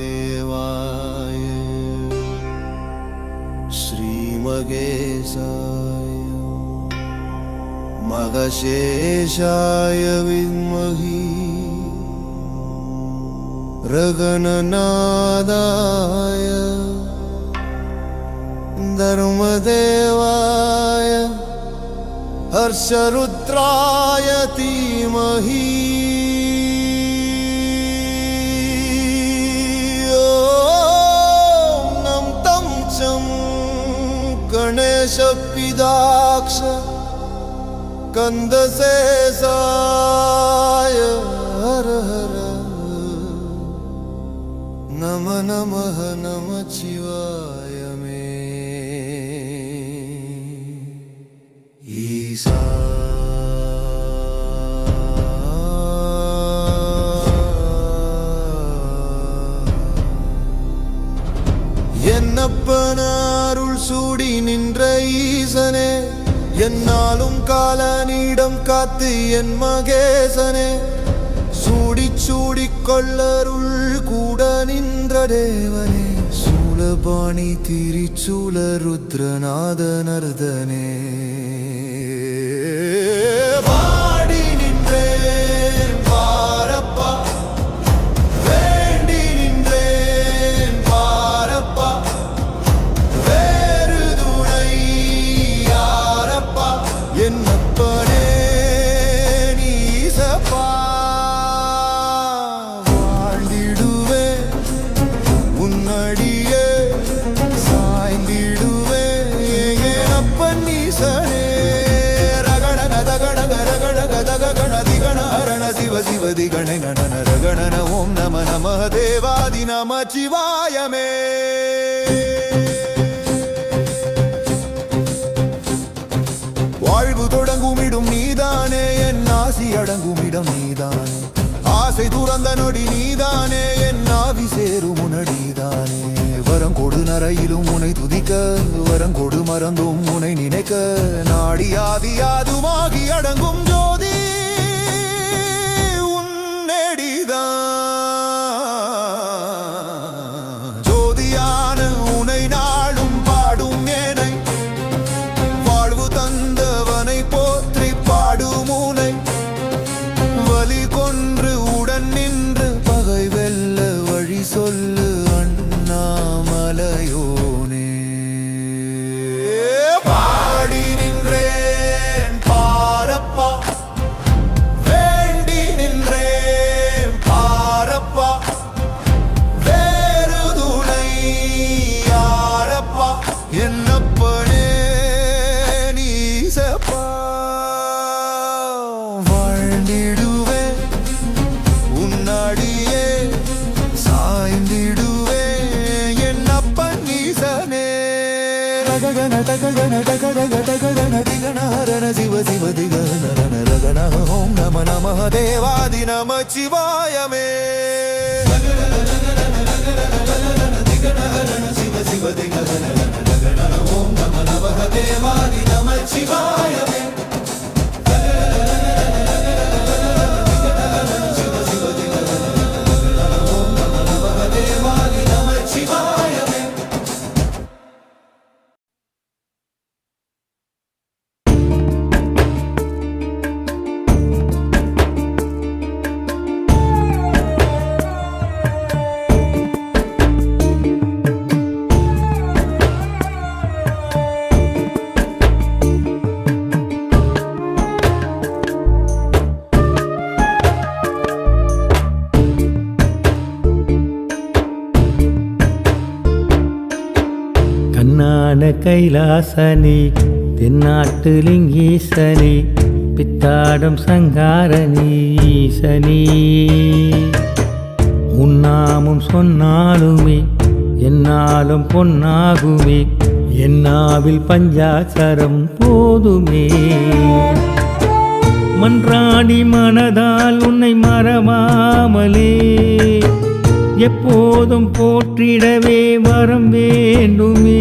महादेवाय श्रीमगेशाय मगशेषाय विद्महे रगणनादाय धर्मदेवाय हर्षरुद्राय धीमहि ॐ नं तं चं गणेशपिदाक्ष कंदशेषाय हर हर नमः नमः नमः शिवाय मे ईशा என்னப்பன அருள் சூடி நின்ற ஈசனே என்னாலும் காலனிடம் காத்து என் மகேசனே சூடி சூடி கொள்ளருள் கூட நின்ற தேவனே சூலபாணி திரிச்சூல ருத்ரநாத நர்தனே பாடி நின்றேன் பாரப்பா வேண்டி நின்றேன் பாரப்பா வேறு துணை யாரப்பா என்னப்பனே நீசப்பா சிவதி கணன ரகணன ஓம் நம நம தேவாதி நம சிவாயமே வாழ்வு தொடங்குமிடும் நீதானே என் ஆசி அடங்குமிடம் நீதானே ஆசை துறந்த நொடி நீதானே என் ஆவி சேரும் உனடிதானே வரங்கொடு நரையிலும் உனை துதிக்க வரங்கொடு மறந்தும் உனை நினைக்க நாடி ஆதி யாதுமாகி அடங்கும் ஜோதி ஜோதியான உனை நாளும் பாடும் ஏனை வாழ்வு தந்தவனை போற்றி பாடும் உனை வலி கொன்று உடன் நின்று பகை வெல்ல வழி சொல்லு அண்ணாமலையோனே பாடி நின்றேன் பாரப்பா வேண்டி நின்றேன் பாரப்பா வேறு துணை யாரப்பா என்னப்பனே நீசப்பா வாழ்ந்திடுவே உன்னாடியே சாய்ந்திடுவே என்னப்பன் நீசனே ரகண டகண டகடக டகண திகண ஹரண சிவ சிவ திகண ரகண ஓம் நம நம தேவாதி நம சிவாயமே சிவ சிவ திகண ரகண ஓம் நம நம தேவாதி நம சிவாயமே கைலாசனி தென்னாட்டு லிங்கீசனி பித்தாடும் சங்காரணி ஈசனி உன்னாமும் சொன்னாலுமே என்னாலும் பொன்னாகுமே என்னாவில் பஞ்சாசரம் போதுமே மன்றாடி மனதால் உன்னை மறவாமலே எப்போதும் போற்றிடவே வரம் வேண்டுமே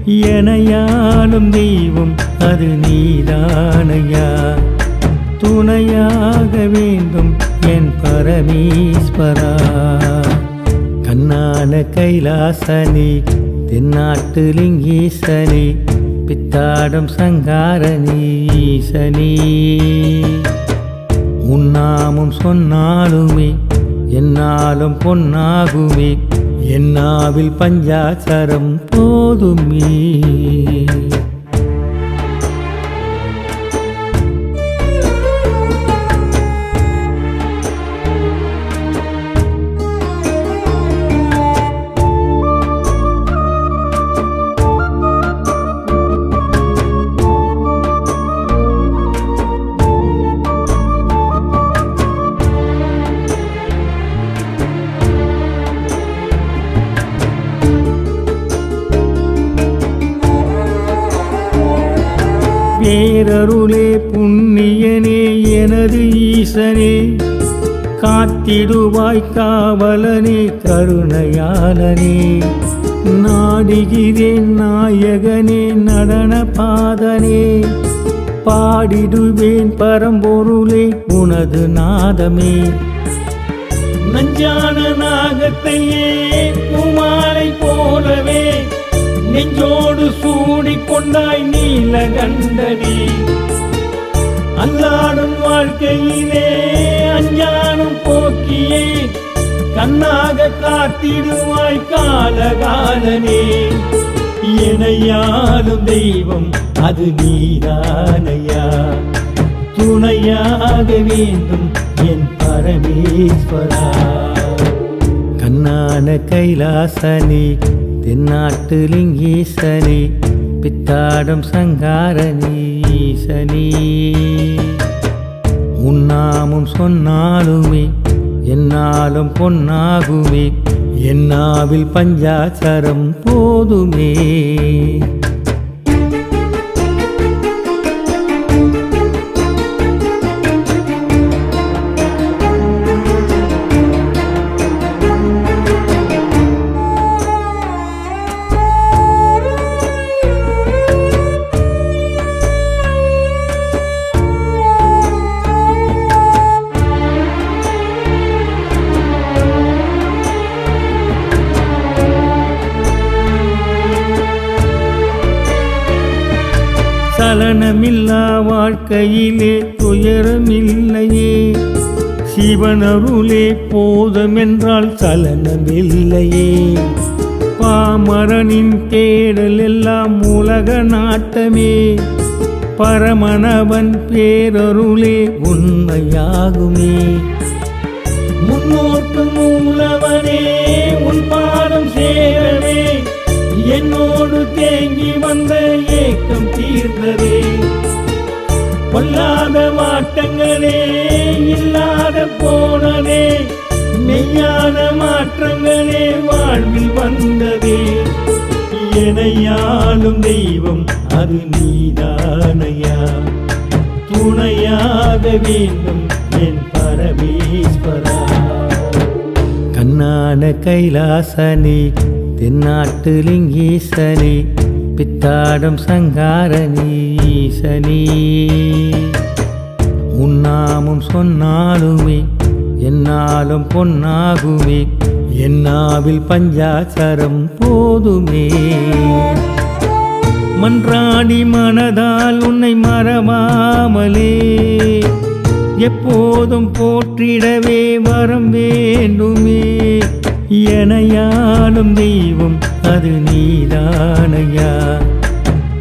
எனையாளும் தெய்வம் அது நீதானையா. துணையாக வேண்டும் என் பரமேஸ்வரா. கண்ணான கைலாசனி தென்னாட்டு லிங்கீசனி பித்தாடும் சங்காரணி ஈசனி. உன்னாமும் சொன்னாலுமே என்னாலும் பொன்னாகுமே. என்னாவில் பஞ்சாட்சரம் போதுமே. பேரருளே புண்ணியனே எனது ஈசனே. காத்திடுவாய் காவலனே கருணையாளனே. நாடுகிறேன் நாயகனே நடன பாதனே. பாடிடுவேன் பரம்பொருளே உனது நாதமே. நஞ்சான நாகத்தையே பூமாலை போலவே நெஞ்சோடு சூடிக்கொண்டாய் நீலகண்டனே. அல்லாடும் வாழ்க்கையிலே அஞ்ஞானம் போக்கியே கண்ணாக காத்திடுவாய் காலகாலனே. எனையாளும் தெய்வம் அது நீதானையா. துணையாக வேண்டும் என் பரமேஸ்வரா. கண்ணான கைலாசனி தென்னாட்டு லிங்கீசனி பித்தாடும் சங்காரணி ஈசனி. உன்னாமும் சொன்னாலுமே என்னாலும் பொன்னாகுமே. என்னாவில் பஞ்சாட்சரம் போதுமே. சலனமில்லா வாழ்க்கையிலே துயரமில்லையே. சிவனருளே போதமென்றால் சலனமில்லையே. பாமரனின் தேடல் எல்லாம் உலக நாட்டமே. பரமனவன் பேரருளே உண்மையாகுமே. முன்னோர்க்கு மூலவனே உன் பாதம் சேரவே என்னோடு தேங்கி வந்த ஏக்கம் தீர்ந்ததே. பொல்லாத மாற்றங்களே இல்லாத போனதே. மெய்யான மாற்றங்களே வாழ்வில் வந்ததே. எனையாளும் தெய்வம் அது நீதானையா. துணையாக வேண்டும் என் பரமேஸ்வரா. கண்ணான கைலாசனி தென்னாட்டு லிங்கீசனி பித்தாடும் சங்காரணி ஈசனி. உன்னாமும் சொன்னாலுமே என்னாலும் பொன்னாகுமே. என்னாவில் பஞ்சாட்சரம் போதுமே. மன்றாடி மனதால் உன்னை மறவாமலே எப்போதும் போற்றிடவே வரம் வேண்டுமே. எனையாளும் தெய்வம் அது நீதானையா.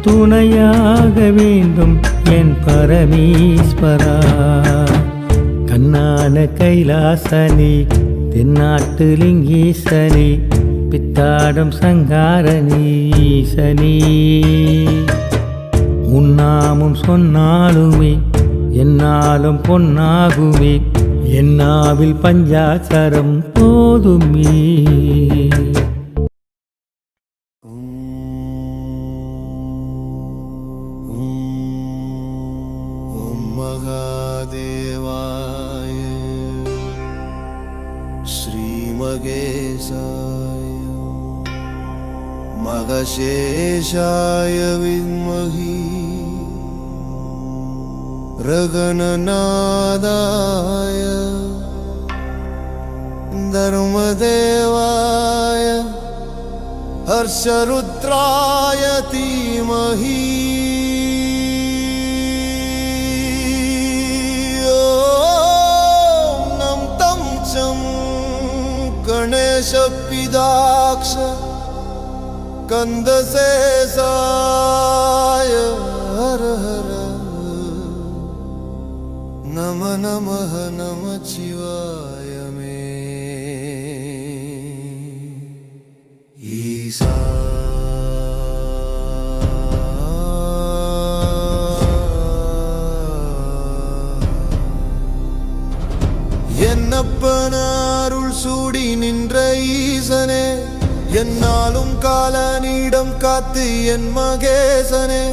துணையாக வேண்டும் என் பரமேஸ்வரா. கண்ணான கைலாசனி தென்னாட்டு லிங்கீசனி பித்தாடும் சங்காரணி ஈசனி. உன்னாமும் சொன்னாலுமே என்னாலும் பொன்னாகுமே. என்னாவில் பஞ்சாட்சரம் போதுமே. மகாதேவாய ஸ்ரீமகேசாய மகசேஷாய வித்மஹி ரகணநாதாய धर्मदेवाय हर्षरुद्राय धीमहि ॐ नं तं चं गणेशपिदाक्ष कन्दशेषाय हर हर नमः नमः नमः शिवाय मे ईसा என்னப்பன அருள் சூடி நின்ற ஈசனே என்னாலும் காலனிடம் காத்து என் மகேசனே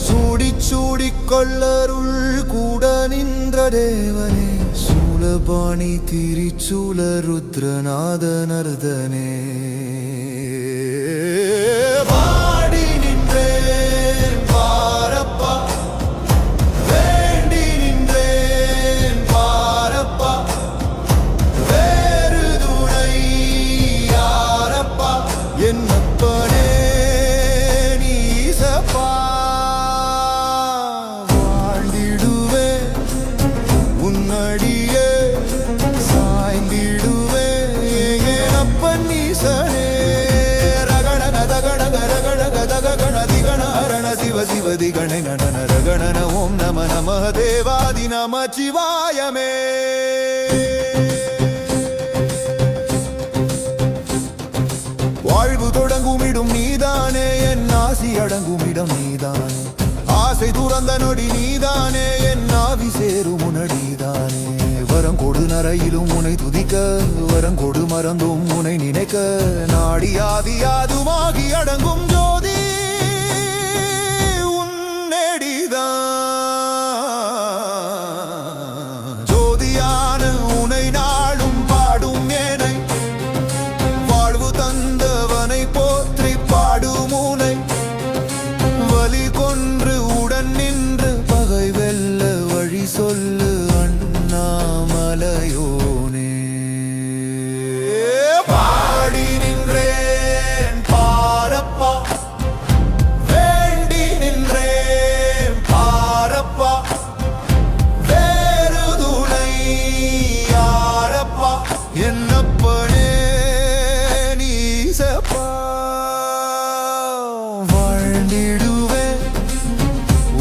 சூடி சூடி கொள்ளருள் கூட நின்ற தேவனே சூலபாணி திரிச்சூல ருத்ரநாத நர்தனே பாடி நின்றேன் பாரப்பா வேண்டி நின்றேன் பாரப்பா வேறு துணை யாரப்பா என்னப்பனே நீசப்பா சிவதி கணன ரகணன ஓம் நம நம தேவாதி நம சிவாயமே வாழ்வு தொடங்குமிடும் நீதானே என் ஆசி அடங்குமிடம் நீதானே ஆசை துறந்த நொடி நீதானே என் ஆவி சேரும் உனடிதானே வரம் கொடு நரையிலும் உனை துதிக்க வரம் கொடு மறந்தும் உனை நினைக்க நாடி ஆதி யாதுமாகி அடங்கும் ஜோதி ஜோதியான உனை நாளும் பாடும் ஏனை வாழ்வு தந்தவனை போற்றி பாடும் உனை வலி கொன்று உடன் நின்று பகை வெல்ல வழி சொல்லு அண்ணாமலையோனே பாடி நின்றேன் பாரப்பா வேண்டி நின்றேன் பாரப்பா வேறு துணை யாரப்பா என்னப்பனே நீசப்பா வாழ்ந்திடுவேன்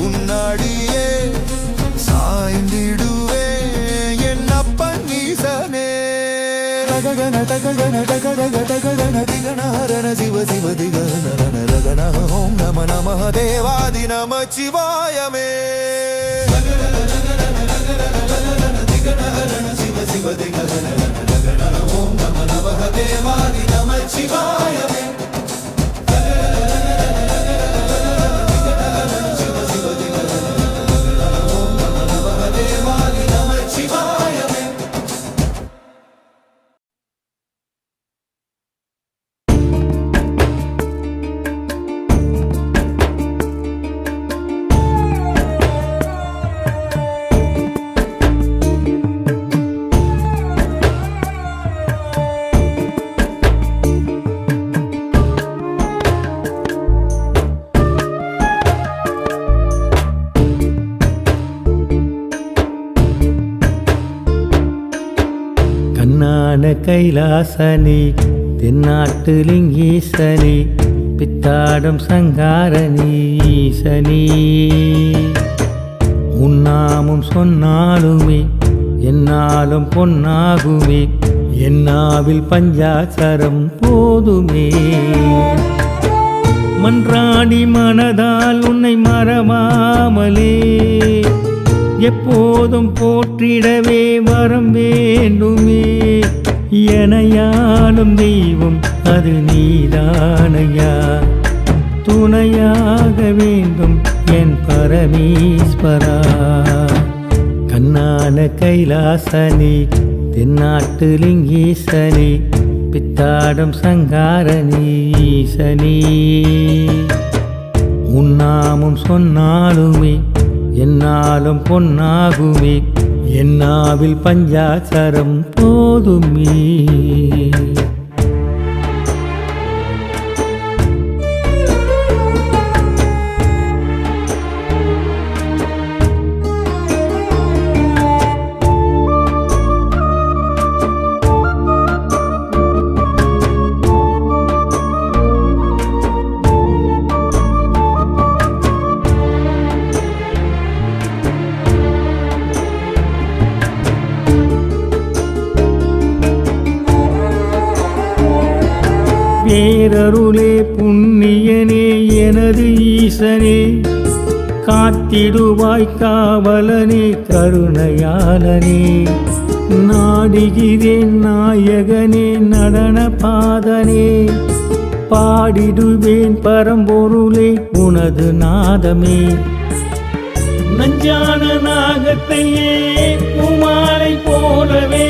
உன்னாடியே சாய்ந்திடுவேன் என்னப்பன் நீசனே ரகண தகண தகடக தகடன திகண ஹரண சிவ சிவ திகண ரகண ஓம் நம நம தேவாதி நம சிவாயமே சிவ சிவ திகண ரகண ஓம் நம நம தேவாதி நம சிவாயமே கண்ணான கைலாசனி தென்னாட்டு லிங்கீசனி பித்தாடும் சங்காரணி ஈசனி உன்னாமும் சொன்னாலுமே என்னாலும் பொன்னாகுமே என்னாவில் பஞ்சாச்சரம் போதுமே மன்றாடி மனதால் உன்னை மறவாமலே எப்போதும் போற்றிடவே வரம் வேண்டுமே எனையாளும் தெய்வம் அது நீதானையா துணையாக வேண்டும் என் பரமேஸ்வரா கண்ணான கைலாசனி தென்னாட்டு லிங்கீசனி பித்தாடும் சங்காரணி ஈசனே. உன்னாமும் சொன்னாலுமே என்னாலும் பொன்னாகுமே, என்னாவில் பஞ்சாட்சரம் போதுமே. பேரருளே புண்ணியனே எனது ஈசனே, காத்திடுவாய் காவலனே கருணையாளனே. நாடுகிறேன் நாயகனே நடன பாதனே, பாடிடுவேன் பரம்பொருளே உனது நாதமே. நஞ்சான நாகத்தையே குமாரை போலவே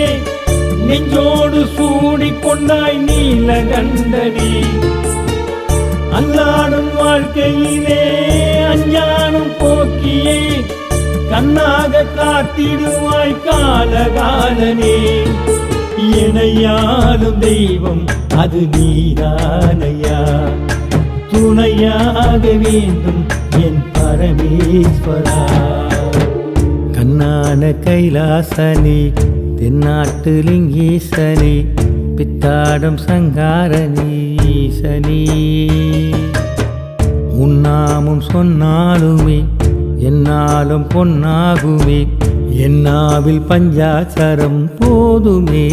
நெஞ்சோடு சூடிக் கொண்டாய் நீலகண்டனே. அல்லாடும் வாழ்க்கையிலே அஞ்ஞானம் போக்கியே கண்ணாக காத்திடுவாய் காலகாலனே. எனையாளும் தெய்வம் அது நீதானையா, துணையாக வேண்டும் என் பரமேஸ்வரா. கண்ணான கைலாசனே தென்னாட்டு லிங்கீசனே, பித்தாடும் சங்காரணி ஈசனே. உன்னாமும் சொன்னாலுமே என்னாலும் பொன்னாகுமே, என்னாவில் பஞ்சாட்சரம் போதுமே.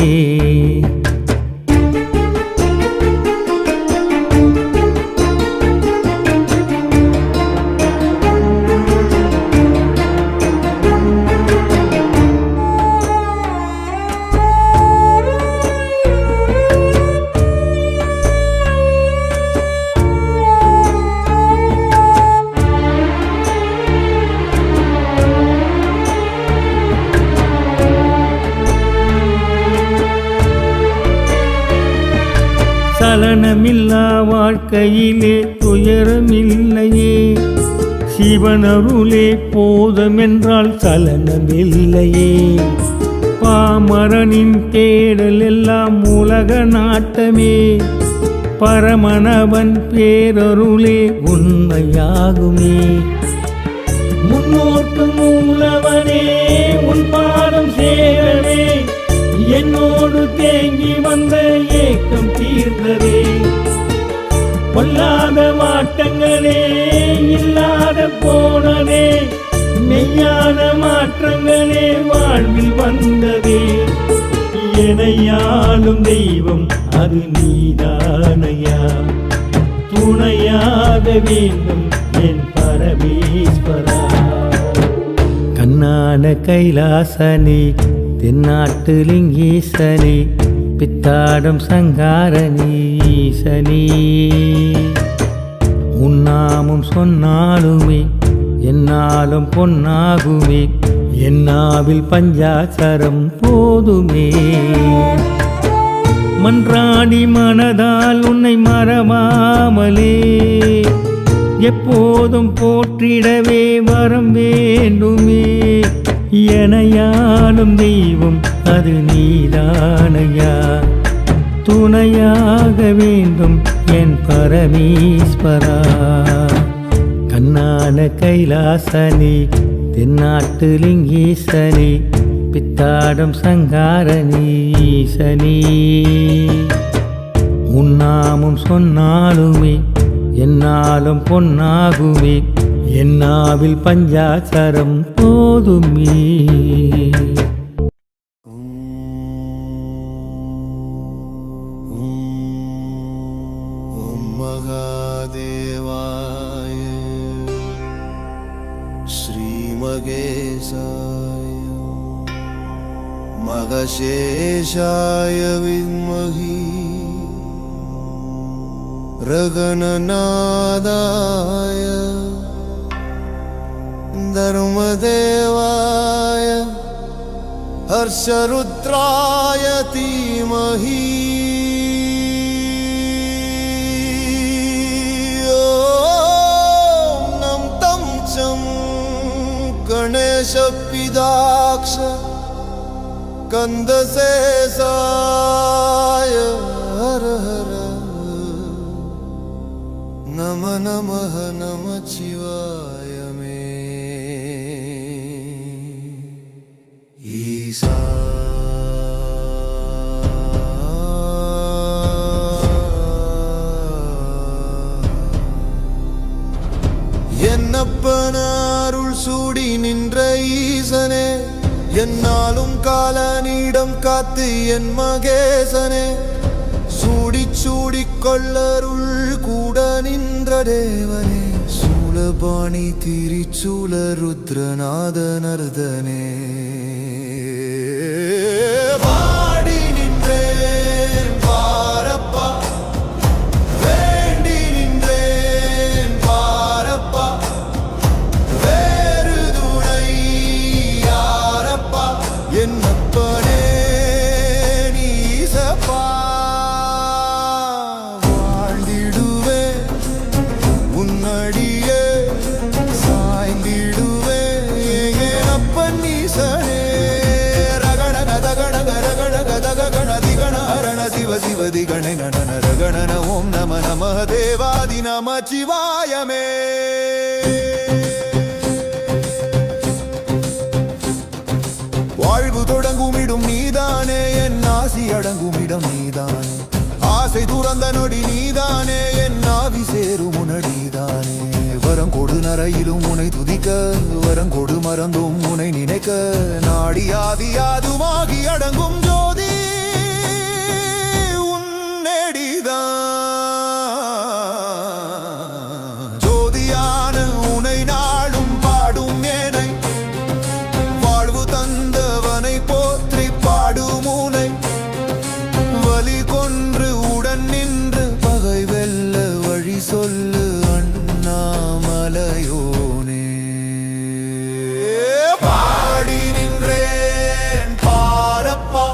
சலனமில்லா வாழ்க்கையிலே துயரமில்லையே, சிவனருளே போதமென்றால் சலனமில்லையே. பாமரனின் தேடல் எல்லாம் உலக நாட்டமே, பரமனவன் பேரருளே உண்மையாகுமே. முன்னோட்டு மூலவனே உன் பாதம் சேரவே, என்னோடு தேங்கி வந்த ஏக்கம் தீர்ந்ததே. பொல்லாத மாற்றங்களே இல்லாத போனதே, மெய்யான மாற்றங்களே வாழ்வில் வந்ததே. எனையாளும் தெய்வம் அது நீதானையா, துணையாக வேண்டும் என் பரமேஸ்வரா. கண்ணான கைலாசனே தென்னாட்டு லிங்கீசனே, பித்தாடும் சங்காரணி ஈசனே. உன்னாமும் சொன்னாலுமே என்னாலும் பொன்னாகுமே, என்னாவில் பஞ்சாட்சரம் போதுமே. மன்றாடி மனதால் உன்னை மறவாமலே, எப்போதும் போற்றிடவே வரம் வேண்டுமே. எனையாளும் தெய்வம் அது நீதானையா, துணையாக வேண்டும் என் பரமேஸ்வரா. கண்ணான கைலாசனே தென்னாட்டு லிங்கீசனே, பித்தாடும் சங்காரணி ஈசனே. உன்னாமும் சொன்னாலுமே என்னாலும் பொன்னாகுமே, என்னாவில் பஞ்சாட்சரம் போதுமே. மகாதேவாய ஸ்ரீமகேசாய மகசேஷாய வித்மஹி ரகணநாதாய धर्मदेवाय हर्षरुद्राय धीमहि पिदाक्ष कन्दशेषाय हर हर नम नमः नमः शिवाय मे ईसा என்னப்பனாருள் சூடி நின்ற ஈசனே என்னாலும் காலனிடம் காத்து என் மகேசனே சூடி சூடி கொள்ளருள் கூட நின்ற தேவனே சூலபாணி திரிச்சூல ருத்ரநாத நர்தனே பாடி நின்றேன் பாரப்பா வேண்டி நின்றேன் பாரப்பா வேறு துணை யாரப்பா என்னப்பனே நீசப்பா வாழ்ந்திடுவே உன்னடியே சாய்ந்திடுவே ஏனப்பன் நீசனே ரகணக தகணக ரகணக தகண திகணரண சிவ சிவ திகணை நடன ரகணன ஓம் நம நம தேவாதி நம சிவாயமே வாழ்வு தொடங்குமிடும் நீதானே என் ஆசி அடங்குமிடம் நீதானே ஆசை துறந்த நொடி நீதானே என் ஆவி சேரும் உனடிதானே வரங்கொடு நரையிலும் உனை துதிக்க வரங்கொடு மறந்தும் உனை நினைக்க நாடி ஆதி யாதுமாகி அடங்கும் ஜோதி உன்னடிதான் ஜோதியான உனை நாடும் பாடும் ஏனை வாழ்வு தந்தவனை போற்றி பாடும் உனை வலி கொன்று உடன் நின்று பகை வெல்ல வழி சொல்லு அண்ணாமலையோனே பாடி நின்றேன் பாரப்பா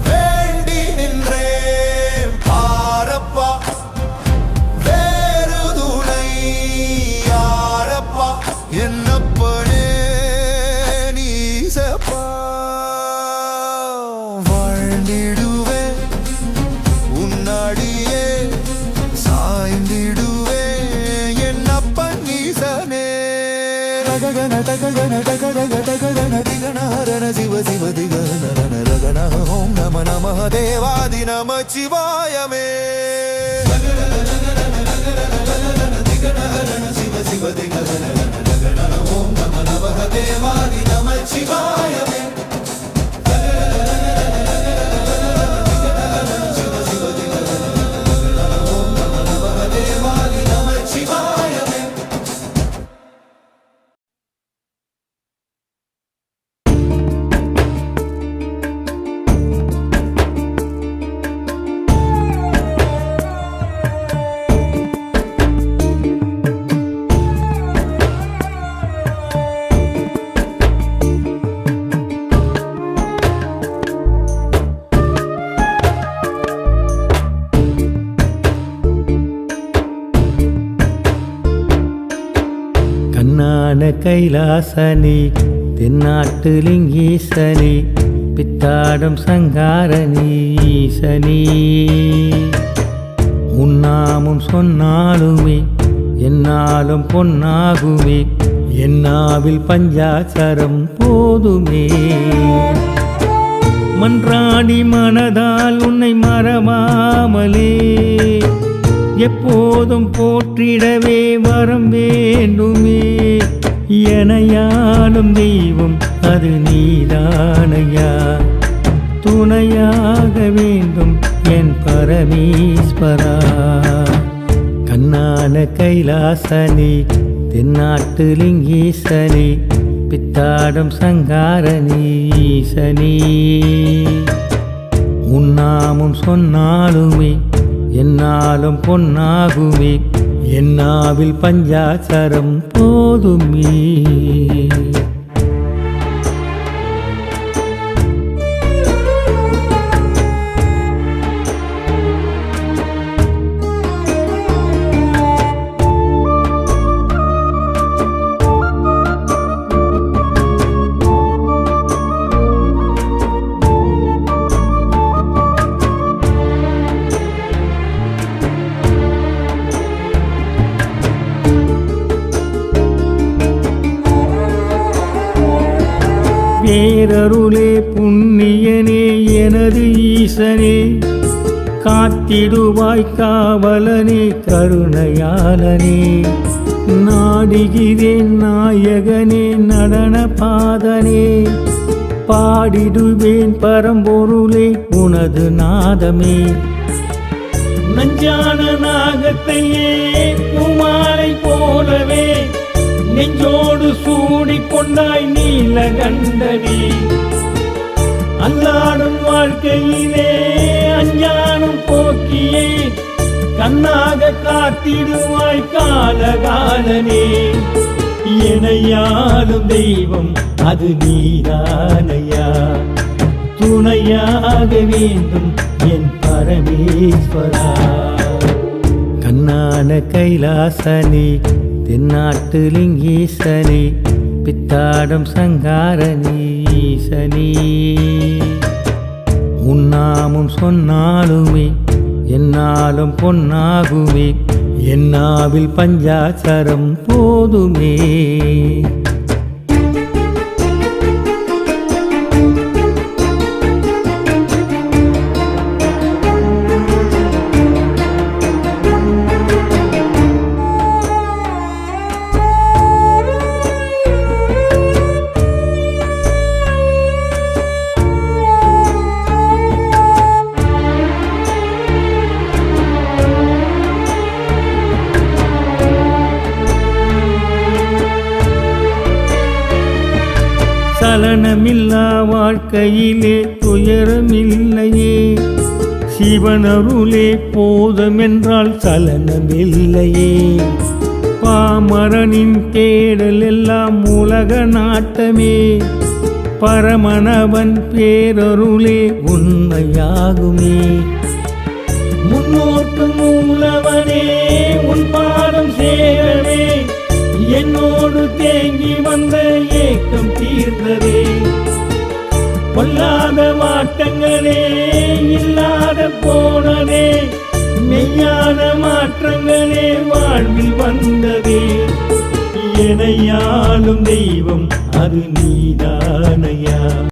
வேண்டி நின்றேன் பாரப்பா வேறு துணை யாரப்பா என்னப்பனே நீசப்பா வாழ்ந்திடுவே உன்னடியே சாய்ந்திடுவே என்னப்பன் ஈசனே ரககன தககன தகடக தகடன திகணஹரண சிவ சிவ திகணரண ரகண ஓம் நம நம தேவாதி நம சிவாயமே திகணஹரண சிவ சிவ திகணரண ரகண ஓம் நம நம தேவாதி நம சிவாயமே கண்ணான கைலாசனி தென்னாட்டு லிங்கீசனி பித்தாடும் சங்காரணி ஈசனி உன்னாமும் சொன்னாலுமே என்னாலும் பொன்னாகுமே என்னாவில் பஞ்சாச்சரம் போதுமே மன்றாடி மனதால் உன்னை மறவாமலே எப்போதும் போற்றிடவே வரம் வேண்டுமே எனையாளும் தெய்வம் அது நீதானையா துணையாக வேண்டும் என் பரமேஸ்வரா கண்ணான கைலாசனி தென்னாட்டு லிங்கீசனி பித்தாடும் சங்காரணி ஈசனி உன்னாமும் சொன்னாலுமே என்னாலும் பொன்னாகுமே என்னாவில் பஞ்சாச்சரம் போதுமே பேரருளே புண்ணியனே எனது ஈசனே, காத்திடுவாய் காவலனே கருணையாளனே, நாடுகிறேன் நாயகனே நடன பாதனே, பாடிடுவேன் பரம்பொருளே உனது நாதமே. நஞ்சான நாகத்தையே பூமாலை போலவே நெஞ்சோடு சூடிக்கொண்டாய் நீலகண்டனே, அல்லாடும் வாழ்க்கையிலே அஞ்ஞானம் போக்கியே கண்ணாக காத்திடுவாய் காலகாலனே. எனையாளும் தெய்வம் அது நீதானையா, துணையாக வேண்டும் என் பரமேஸ்வரா. கண்ணான கைலாசனே தென்னாட்டு லிங்கீசனே, பித்தாடும் சங்காரணி ஈசனே, உன்னாமும் சொன்னாலுமே என்னாலும் பொன்னாகுமே, என்னாவில் பஞ்சாட்சரம் போதுமே. சலனமில்லா வாழ்க்கையிலே துயரமில்லையே, சிவனருளே போதமென்றால் சலனமில்லையே, பாமரனின் தேடல் எல்லாம் உலக நாட்டமே, பரமனவன் பேரருளே உண்மையாகுமே. முன்னோட்டு மூலவனே உன் பாதம் சேரவே என்னோடு தேங்கி வந்த ஏக்கம் தீர்ந்ததே, பொல்லாத மாற்றங்களே இல்லாத போனதே, மெய்யான மாற்றங்களே வாழ்வில் வந்ததே. எனையாளும் தெய்வம் அது நீதானையா.